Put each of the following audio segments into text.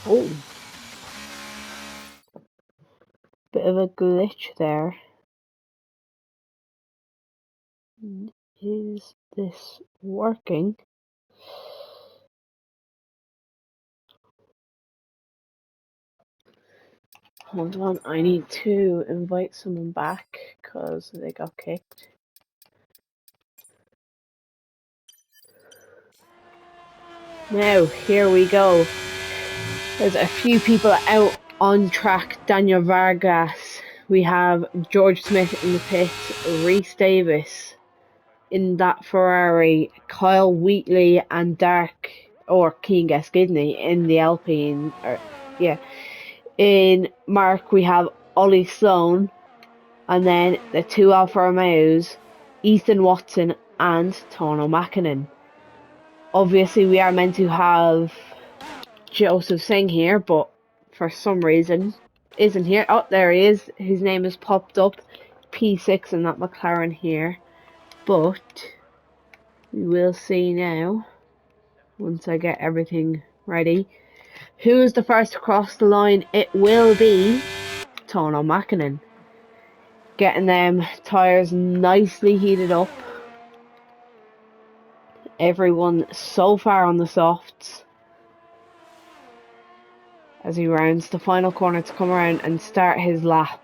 Oh, bit of a glitch there. Is this working? Hold on, I need to invite someone back because they got kicked. Now, here we go. There's a few people out on track. Daniel Vargas. We have George Smith in the pit. Rhys Davis in that Ferrari. Kyle Wheatley and Keane Gasgidney in the Alpine. In Mark, we have Ollie Sloan. And then the two Alfa Romeos, Ethan Watson and Tony Mäkinen. Obviously, we are meant to have Joseph Singh here, but for some reason isn't here. Oh, there he is. His name has popped up. P6 in that McLaren here. But we will see now, once I get everything ready, who is the first to cross the line. It will be Tony Mäkinen. Getting them tyres nicely heated up. Everyone so far on the softs as he rounds the final corner to come around and start his lap.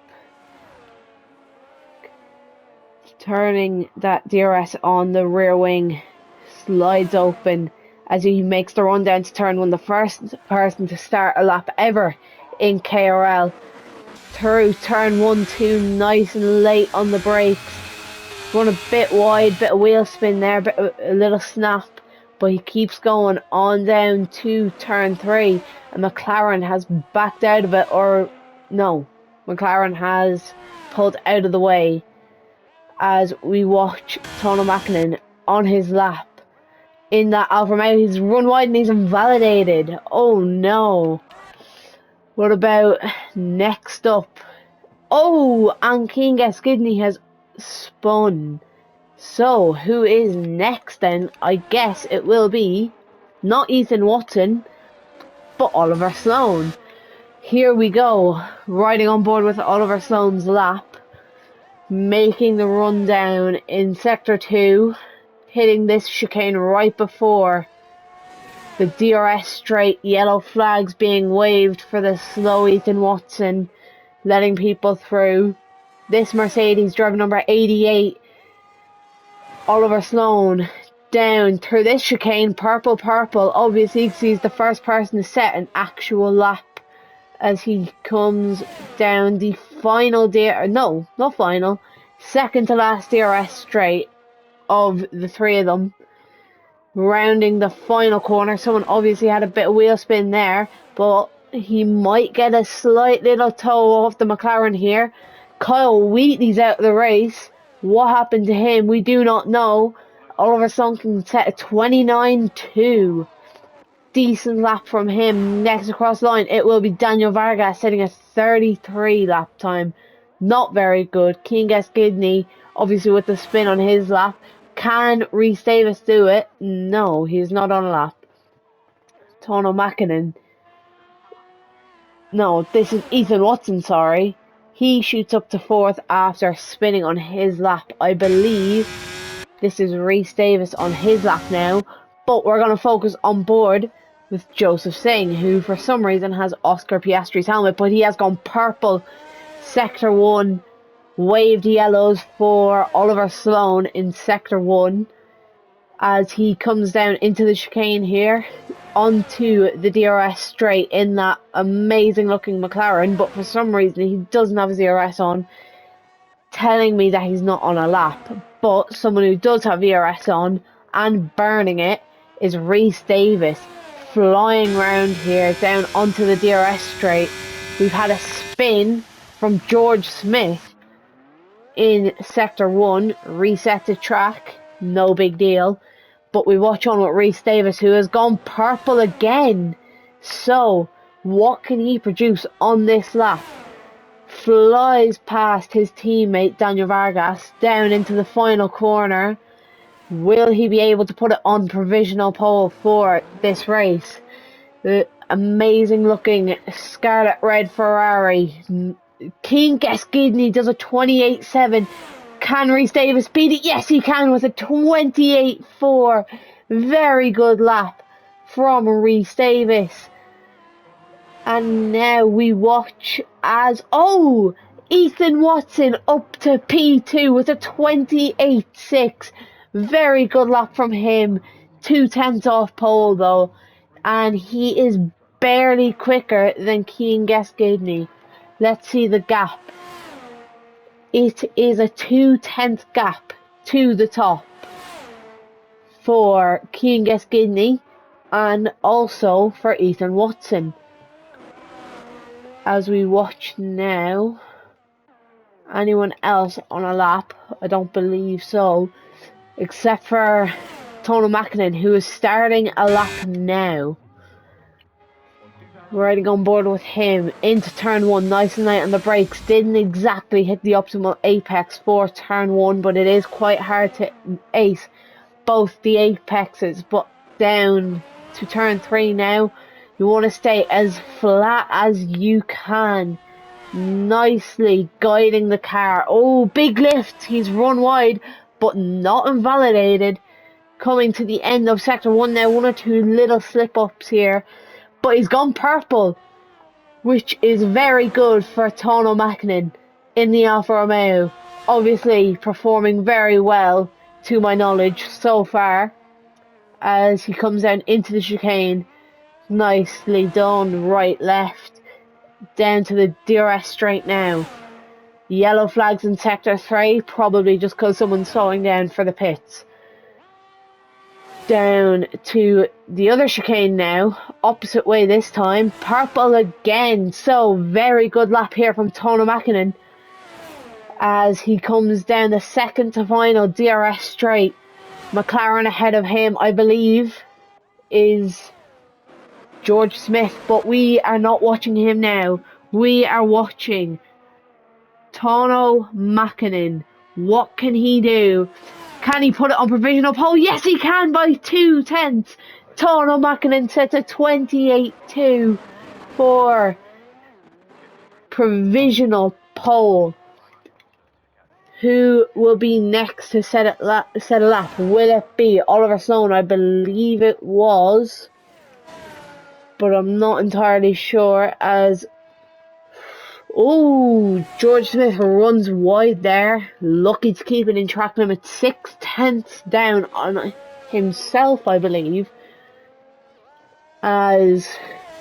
Turning that DRS on the rear wing, slides open as he makes the run down to turn one, the first person to start a lap ever in KRL. Through turn 1, 2, nice and late on the brakes. Run a bit wide, bit of wheel spin there, a little snap, but he keeps going on down to turn 3, and McLaren has backed out of it, or no, McLaren has pulled out of the way as we watch Tony Mäkinen on his lap in that Alfa Romeo. He's run wide and he's invalidated. Oh no. What about next up? Oh, and Keane Gasgidney has spun. So, who is next then? I guess it will be not Ethan Watson, but Oliver Sloan. Here we go, riding on board with Oliver Sloan's lap, making the run down in Sector 2, hitting this chicane right before the DRS straight, yellow flags being waved for the slow Ethan Watson, letting people through. This Mercedes, driver number 88, Oliver Sloan, down through this chicane, purple, obviously because he's the first person to set an actual lap as he comes down the final second to last DRS straight of the three of them. Rounding the final corner, someone obviously had a bit of wheel spin there, but he might get a slight little toe off the McLaren here. Kyle Wheatley's out of the race. What happened to him? We do not know. Oliver Sloan can set a 29.2. Decent lap from him. Next across the line, it will be Daniel Vargas setting a 33 lap time. Not very good. Keane Gasgidney, obviously with the spin on his lap. Can Rhys Davis do it? No, he's not on a lap. Tony Mäkinen. No, this is Ethan Watson, sorry. He shoots up to 4th after spinning on his lap. I believe this is Rhys Davis on his lap now. But we're going to focus on board with Joseph Singh, who for some reason has Oscar Piastri's helmet, but he has gone purple. Sector 1, waved yellows for Oliver Sloan in Sector 1 as he comes down into the chicane here onto the DRS straight in that amazing looking McLaren, but for some reason he doesn't have his DRS on, telling me that he's not on a lap. But someone who does have DRS on and burning it is Rhys Davis, flying round here down onto the DRS straight. We've had a spin from George Smith in Sector 1, reset the track, no big deal. But we watch on with Rhys Davis, who has gone purple again. So, what can he produce on this lap? Flies past his teammate Daniel Vargas down into the final corner. Will he be able to put it on provisional pole for this race? amazing looking scarlet red Ferrari. King Gasgidney does a 28.7. Can Rhys Davis beat it? Yes, he can with a 28.4. Very good lap from Rhys Davis. And now we watch as, Ethan Watson up to P2 with a 28.6. Very good lap from him. 2/10 off pole though. And he is barely quicker than Cian Gasgidney. Let's see the gap. It is a 2/10 gap to the top for Cian Gasgidney and also for Ethan Watson. As we watch now, anyone else on a lap? I don't believe so, except for Tony Mackinnon, who is starting a lap now. Riding on board with him into turn 1, nice and light on the brakes. Didn't exactly hit the optimal apex for turn 1, but it is quite hard to ace both the apexes. But down to turn 3 now, you want to stay as flat as you can. Nicely guiding the car. Oh, big lift. He's run wide, but not invalidated. Coming to the end of sector 1 now, 1 or 2 little slip-ups here. But he's gone purple, which is very good for Tono Mackinnon in the Alfa Romeo. Obviously performing very well, to my knowledge, so far. As he comes down into the chicane. Nicely done, right, left. Down to the DRS straight now. Yellow flags in sector 3, probably just because someone's slowing down for the pits. Down to the other chicane now, opposite way this time, purple again. So very good lap here from Tono Mackinnon as he comes down the second to final DRS straight. McLaren ahead of him, I believe, is George Smith, but we are not watching him now. We are watching Tono Mackinnon. What can he do? Can he put it on provisional pole? Yes, he can by 2/10. Tono Mackinnon sets a 28.2 for provisional pole. Who will be next to set a lap? Will it be Oliver Sloan? I believe it was, but I'm not entirely sure. As George Smith runs wide there. Lucky to keep it in track limit. 6/10 down on himself, I believe. As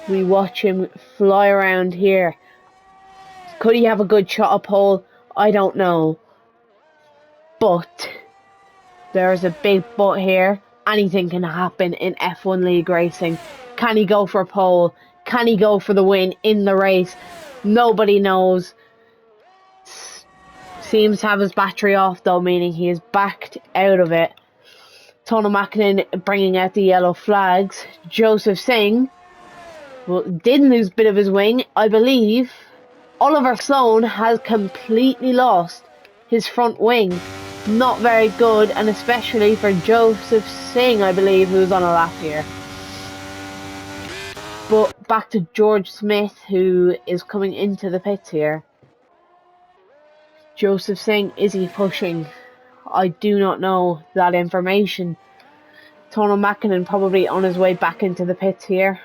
we watch him fly around here. Could he have a good shot at pole? I don't know. But there's a big but here. Anything can happen in F1 League racing. Can he go for a pole? Can he go for the win in the race? Nobody knows. Seems to have his battery off though, meaning he is backed out of it. Tono Mackinnon bringing out the yellow flags. Joseph Singh did lose a bit of his wing, I believe. Oliver Sloan has completely lost his front wing. Not very good, and especially for Joseph Singh, I believe, who's on a lap here. But back to George Smith, who is coming into the pits here. Joseph Singh, is he pushing? I do not know that information. Tono Mackinnon probably on his way back into the pits here.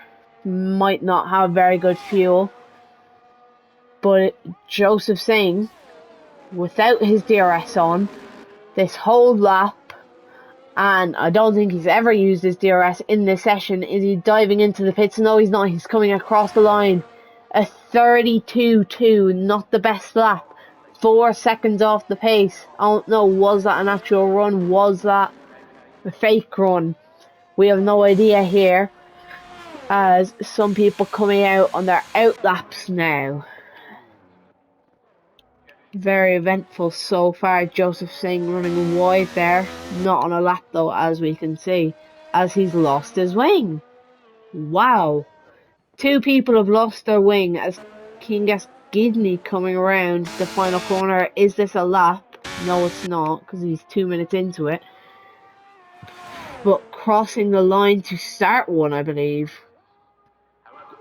Might not have very good fuel. But Joseph Singh, without his DRS on, this whole lap, and I don't think he's ever used his DRS in this session, is he diving into the pits? No, he's not. He's coming across the line. A 32.2, not the best lap. 4 seconds off the pace. I don't know, was that an actual run? Was that a fake run? We have no idea here, as some people coming out on their out laps now. Very eventful so far. Joseph Singh running wide there. Not on a lap though, as we can see, as he's lost his wing. Wow. 2 people have lost their wing as Cian Gasgidney coming around the final corner. Is this a lap? No, it's not, because he's 2 minutes into it. But crossing the line to start one, I believe.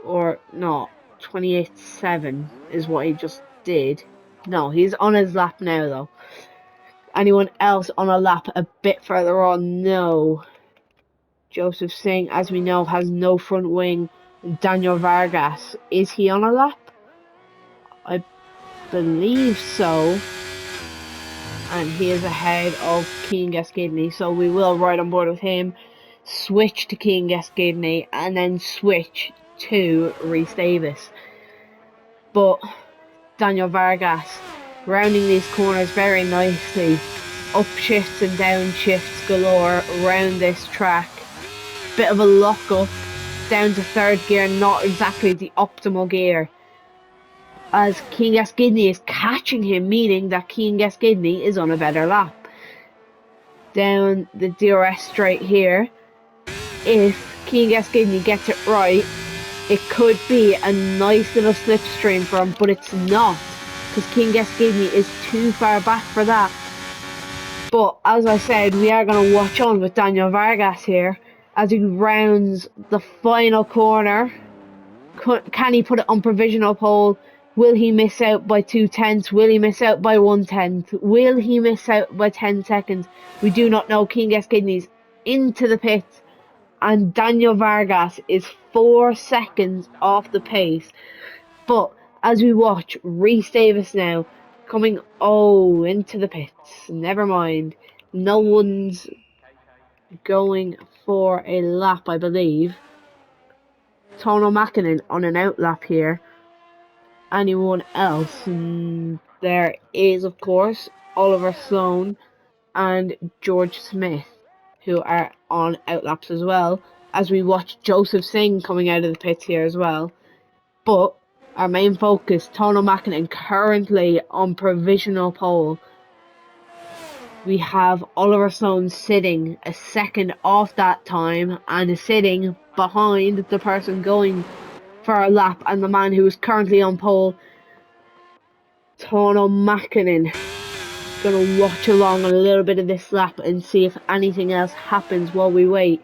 or no, 28.7 is what he just did. No, he's on his lap now though. Anyone else on a lap a bit further on? No. Joseph Singh, as we know, has no front wing. Daniel Vargas, is he on a lap? I believe so. And he is ahead of Cian Gasquini, so we will ride on board with him. Switch to Cian Gasquini and then switch to Rhys Davis. But Daniel Vargas rounding these corners very nicely. Up shifts and down shifts galore around this track. Bit of a lock up down to third gear, not exactly the optimal gear, as Cian Gasquini is catching him, meaning that Cian Gasquini is on a better lap. Down the DRS straight here, if Cian Gasquini gets it right, it could be a nice little slipstream for him, but it's not, because Cian Gasquini is too far back for that. But as I said, we are going to watch on with Daniel Vargas here as he rounds the final corner. Can he put it on provisional pole? Will he miss out by 2/10? Will he miss out by 1/10? Will he miss out by 10 seconds? We do not know. Cian Gasquini's into the pits, and Daniel Vargas is 4 seconds off the pace. But as we watch, Rhys Davis now coming into the pits. Never mind. No one's going for a lap, I believe. Tono Mäkinen on an out lap here. Anyone else? There is, of course, Oliver Sloan and George Smith, who are on outlaps as well, as we watch Joseph Singh coming out of the pits here as well. But our main focus, Tono Mäkinen, currently on provisional pole. We have Oliver Sloan sitting a second off that time and is sitting behind the person going for a lap and the man who is currently on pole. Tono Mäkinen gonna watch along a little bit of this lap and see if anything else happens while we wait.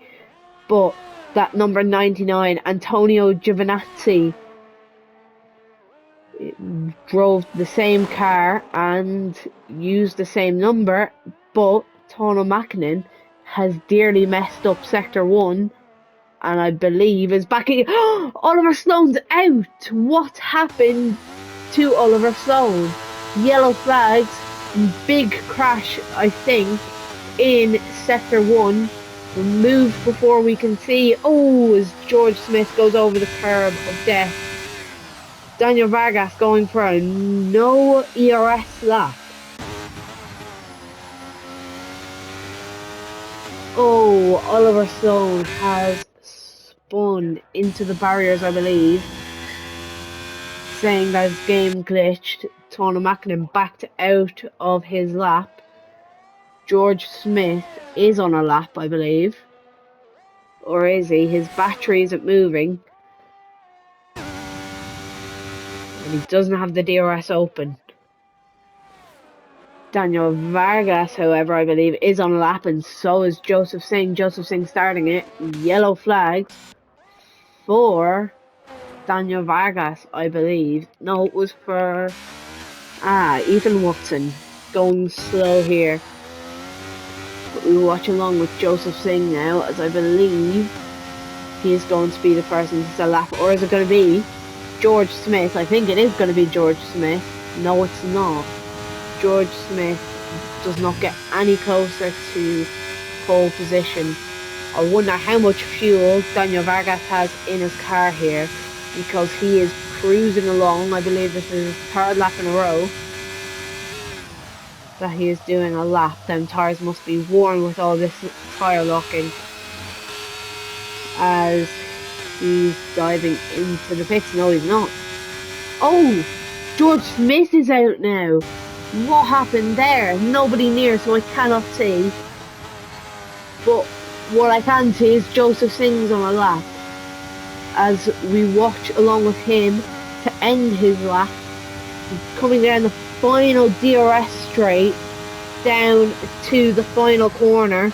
But that number 99, Antonio Giovinazzi, drove the same car and used the same number, but Tono Mäkinen has dearly messed up sector 1 and I believe is back again. Oliver Sloan's out! What happened to Oliver Sloan? Yellow flags, big crash I think in sector 1, removed before we can see. As George Smith goes over the curb of death. Daniel Vargas going for a no ERS lap. Oliver Sloan has spun into the barriers, I believe, saying that his game glitched. Tono Mäkinen backed out of his lap. George Smith is on a lap, I believe. Or is he? His battery isn't moving. And he doesn't have the DRS open. Daniel Vargas, however, I believe, is on a lap, and so is Joseph Singh. Joseph Singh starting it. Yellow flags for Daniel Vargas, I believe. No, it was for Ethan Watson. Going slow here. But we watch along with Joseph Singh now, as I believe he is going to be the person to sell lap. Or is it going to be George Smith? I think it is going to be George Smith. No, it's not. George Smith does not get any closer to pole position. I wonder how much fuel Daniel Vargas has in his car here, because he is cruising along. I believe this is his third lap in a row that he is doing a lap. Them tyres must be worn with all this tyre locking, as he's diving into the pits. No, he's not. George Smith is out now. What happened there? Nobody near, so I cannot see. But what I can see is Joseph Singh's on a lap, as we watch along with him to end his lap. He's coming down the final DRS straight down to the final corner.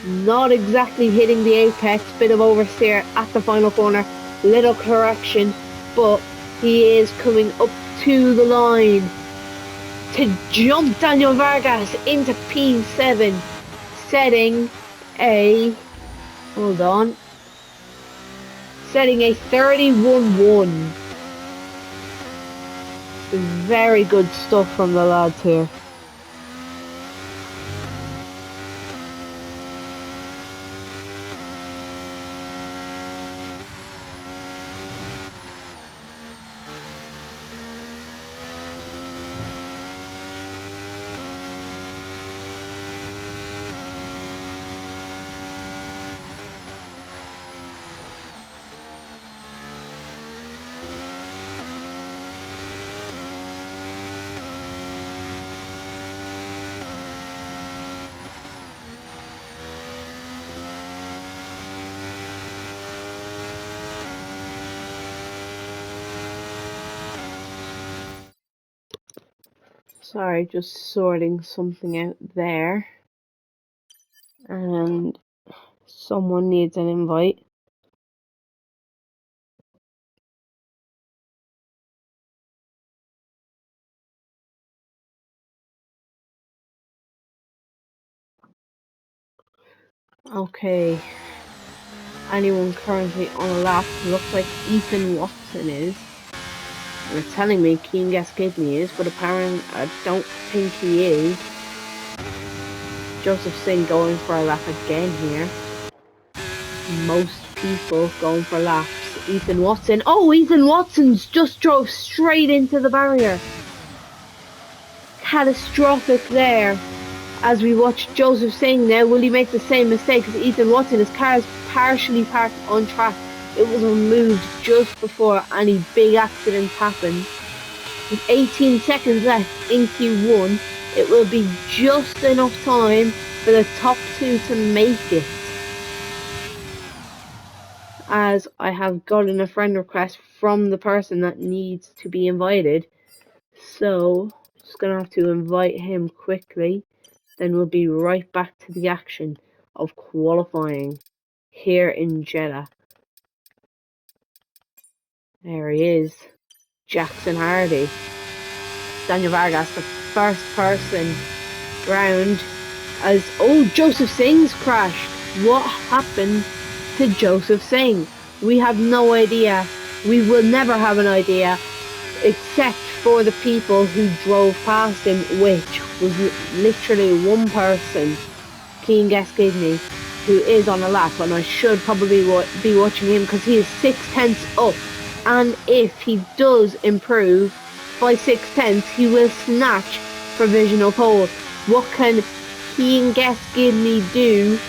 Not exactly hitting the apex, bit of oversteer at the final corner, little correction, but he is coming up to the line to jump Daniel Vargas into P7, setting a, hold on, setting a 31-1. Very good stuff from the lads here. Sorry, just sorting something out there. And someone needs an invite. Okay. Anyone currently on a lap? Looks like Ethan Watson is. They're telling me Keen Gaskidney is, but apparently I don't think he is. Joseph Singh going for a lap again here. Most people going for laps. Ethan Watson. Oh, Ethan Watson's just drove straight into the barrier. Catastrophic there. As we watch Joseph Singh now, will he make the same mistake as Ethan Watson? His car is partially parked on track. It was removed just before any big accidents happened. With 18 seconds left in Q1, it will be just enough time for the top two to make it. As I have gotten a friend request from the person that needs to be invited. So, just gonna have to invite him quickly. Then we'll be right back to the action of qualifying here in Jeddah. There he is, Jackson Hardy. Daniel Vargas, the first person round as, oh, Joseph Singh's crashed. What happened to Joseph Singh? We have no idea. We will never have an idea, except for the people who drove past him, which was literally one person, Keen Gaskidney, who is on a lap, and I should probably be watching him because he is 6/10 up, and if he does improve by 6/10, he will snatch provisional pole. What can Keen Gaskidney do?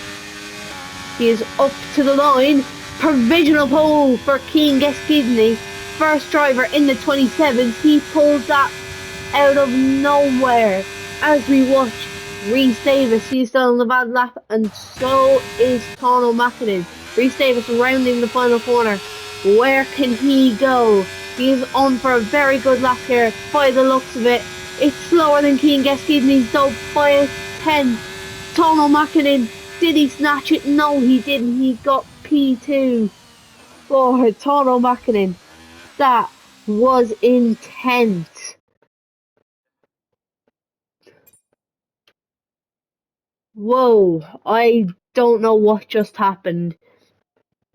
He is up to the line. Provisional pole for Keen Gaskidney. First driver in the 27s. He pulls that out of nowhere. As we watch Rhys Davis, he's still on the bad lap, and so is Tano Mackinnon. Rhys Davis rounding the final corner. Where can he go? He is on for a very good lap here by the looks of it. It's slower than Keen Gaskidney's though by a 10. Tano Mackinnon, did he snatch it? No, he didn't. He got P2 for Tano Mackinnon. That was intense. Whoa, I don't know what just happened.